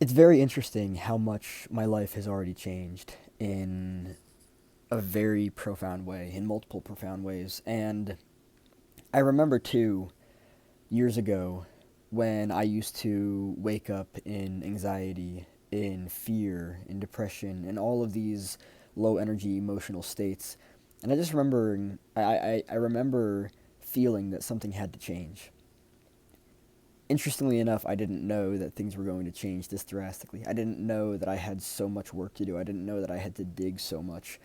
it's very interesting how much my life has already changed in a very profound way, in multiple profound ways. And I remember too, years ago, when I used to wake up in anxiety, in fear, in depression, and all of these low energy emotional states. And I just remember, I remember feeling that something had to change. Interestingly enough, I didn't know that things were going to change this drastically. I didn't know that I had so much work to do. I didn't know that I had to dig so much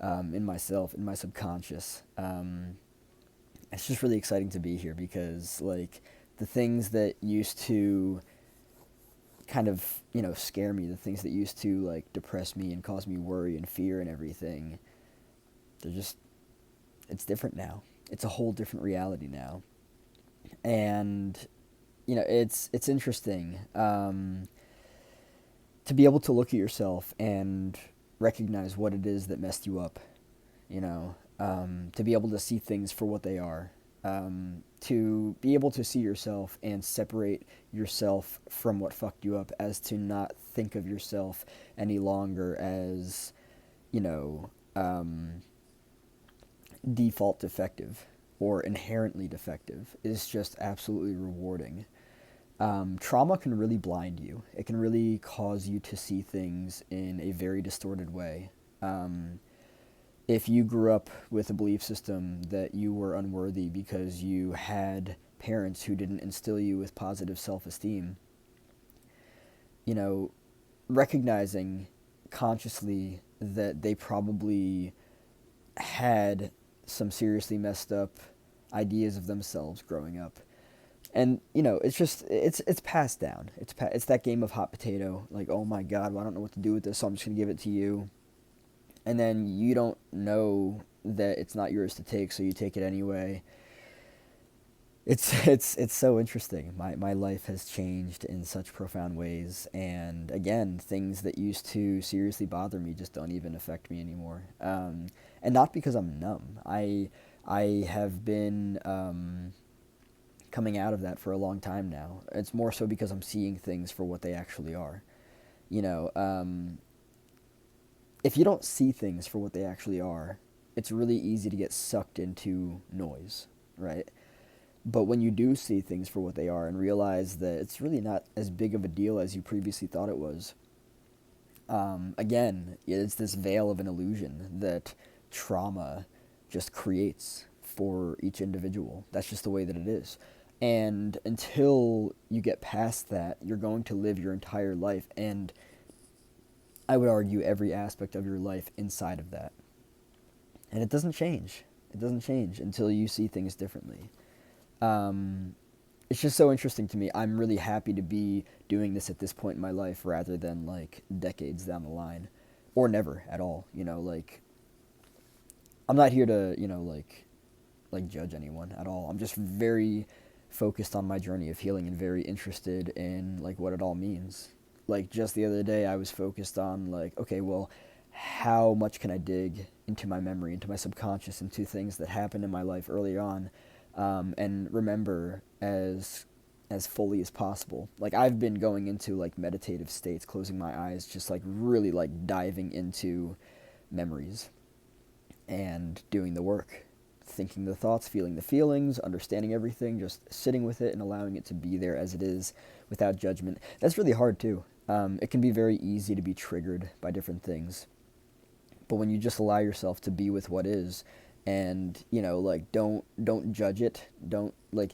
in myself, in my subconscious. It's just really exciting to be here because, like, the things that used to kind of, scare me, the things that used to, like, depress me and cause me worry and fear and everything, they're just, it's different now. It's a whole different reality now. And it's interesting to be able to look at yourself and recognize what it is that messed you up. To be able to see things for what they are, to be able to see yourself and separate yourself from what fucked you up, as to not think of yourself any longer as, you know, um, default defective or inherently defective, is just absolutely rewarding. Trauma can really blind you. It can really cause you to see things in a very distorted way. Um, if you grew up with a belief system that you were unworthy because you had parents who didn't instill you with positive self esteem, you know, recognizing consciously that they probably had some seriously messed up ideas of themselves growing up. And it's passed down. It's that game of hot potato. Like, oh my god, well, I don't know what to do with this, so I'm just gonna give it to you. And then you don't know that it's not yours to take, so you take it anyway. It's so interesting. My life has changed in such profound ways, and again, things that used to seriously bother me just don't even affect me anymore. And not because I'm numb. I have been coming out of that for a long time now. It's more so because I'm seeing things for what they actually are. You know, if you don't see things for what they actually are, it's really easy to get sucked into noise, right? But when you do see things for what they are and realize that it's really not as big of a deal as you previously thought it was, again, it's this veil of an illusion that trauma just creates for each individual. That's just the way that it is. And until you get past that, you're going to live your entire life, and I would argue every aspect of your life inside of that. And it doesn't change. It doesn't change until you see things differently. Um, it's just so interesting to me. I'm really happy to be doing this at this point in my life rather than like decades down the line, or never at all. Like, I'm not here to like judge anyone at all. I'm just very focused on my journey of healing and very interested in like what it all means. Like, just the other day I was focused on like, okay, well, how much can I dig into my memory, into my subconscious, into things that happened in my life early on, and remember as fully as possible. Like, I've been going into like meditative states, closing my eyes, just like really like diving into memories and doing the work, thinking the thoughts, feeling the feelings, understanding everything, just sitting with it and allowing it to be there as it is without judgment. That's really hard too. It can be very easy to be triggered by different things, but when you just allow yourself to be with what is, and like, don't judge it, don't like.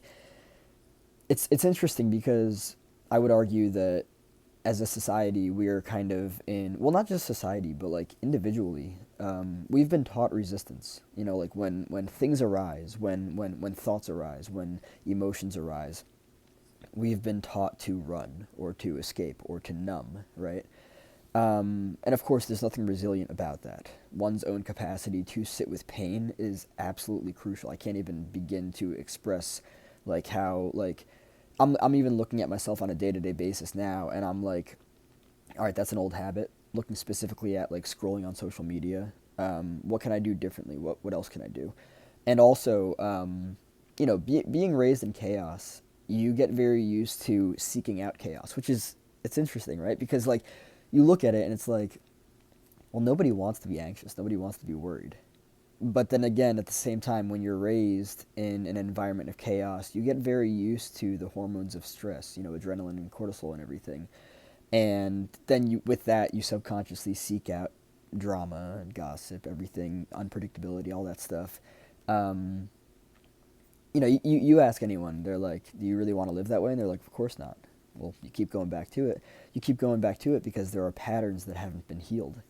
It's interesting because I would argue that as a society, we're kind of in, well, not just society, but like individually, we've been taught resistance. Like, when things arise, when thoughts arise, when emotions arise, we've been taught to run or to escape or to numb, right? And of course, there's nothing resilient about that. One's own capacity to sit with pain is absolutely crucial. I can't even begin to express like how, like, I'm even looking at myself on a day-to-day basis now, and I'm like, all right, that's an old habit. Looking specifically at like scrolling on social media, what can I do differently? What else can I do? And also, being raised in chaos, you get very used to seeking out chaos, which is it's interesting, right? Because like you look at it and it's like, well, nobody wants to be anxious, nobody wants to be worried. But then again, at the same time, when you're raised in an environment of chaos, you get very used to the hormones of stress, adrenaline and cortisol and everything. And then with that, you subconsciously seek out drama and gossip, everything, unpredictability, all that stuff. Um, you ask anyone, they're like, do you really want to live that way? And they're like, of course not. Well, you keep going back to it. You keep going back to it because there are patterns that haven't been healed.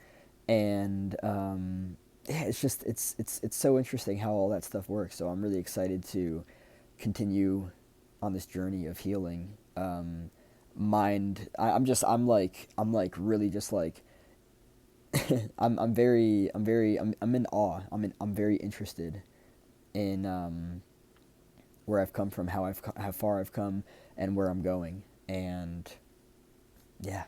And yeah, it's so interesting how all that stuff works. So I'm really excited to continue on this journey of healing. I'm like really just like I'm in awe. I'm very interested in where I've come from, how far I've come, and where I'm going. And yeah,